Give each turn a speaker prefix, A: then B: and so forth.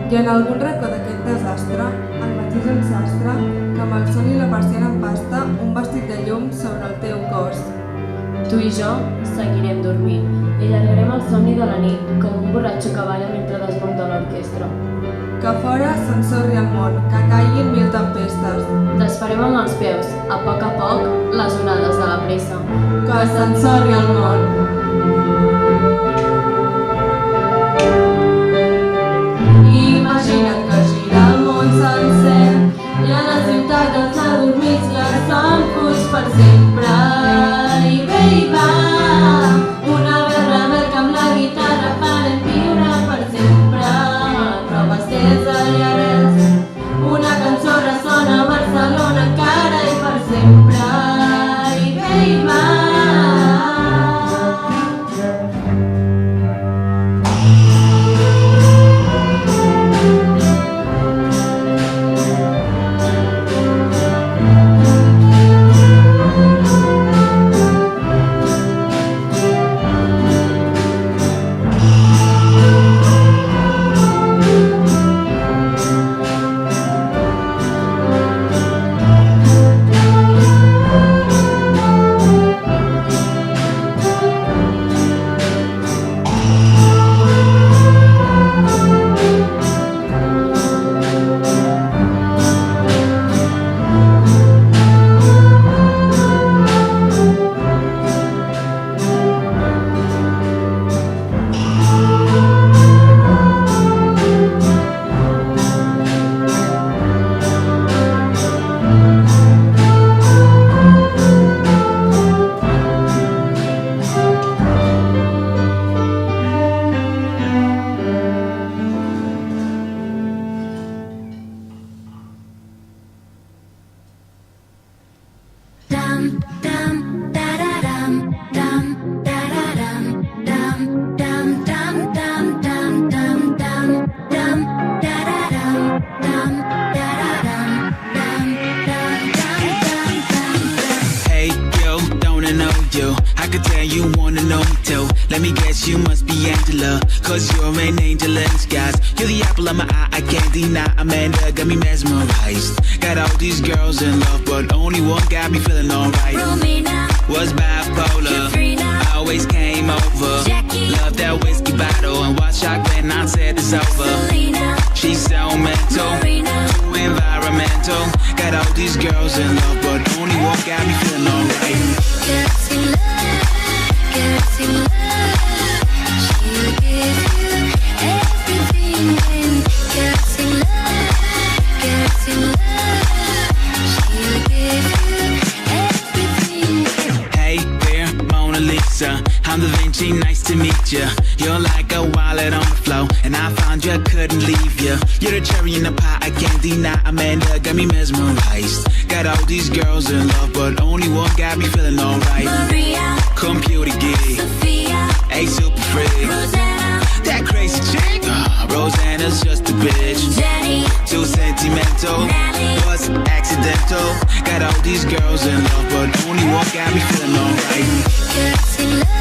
A: I en algun racó d'aquest desastre, el mateix el sastre, que amb el sol i la persiana en pasta un vestit de llum sobre el teu cos.
B: Tu i jo seguirem dormint i allargarem el somni de la nit com un borratxo que balla mentre desmunta l'orquestra.
A: Que fora s'ensorri el món, que caiguin 1000 tempestes.
B: Desfarem amb els peus, a poc, les onades de la pressa.
A: Que s'ensorri el món. Imagina't que gira el món sencer i a la ciutat dels adormits la son fuig per sempre. I bé hi va, una berra verca amb la guitarra farem viure per sempre. Robes des de llarets, una cançó ressona a Barcelona encara i per sempre. I bé hi va.
C: Let me guess, you must be Angela, cause you're an angel in disguise. You're the apple of my eye, I can't deny. Amanda got me mesmerized. Got all these girls in love, but only one got me feeling alright.
D: Romina
C: was bipolar,
D: Katrina
C: always came over.
D: Jackie
C: Loved that whiskey bottle and watched shock when I said it's over.
D: Selena
C: She's so mental,
D: Marina
C: too environmental. Got all these girls in love, but only one got me feeling alright.
D: Girls in love, girls in love. She'll give you everything when girls in love, girls in love. She'll give you everything.
C: Hey there, Mona Lisa, I'm Da Vinci, nice to meet ya. You're like a wallet on the floor, and I found you, I couldn't leave ya. You're the cherry in the pie, I can't deny. Amanda got me mesmerized. Got all these girls in love, but only one got me feeling alright.
D: Maria,
C: Computer geek,
D: Sophia,
C: a super freak.
D: Rosanna,
C: That crazy chick, Rosanna's just a bitch.
D: Jenny,
C: Too sentimental,
D: Natalie,
C: was accidental. Got all these girls in love, but only one got me feeling alright.
D: girls in love.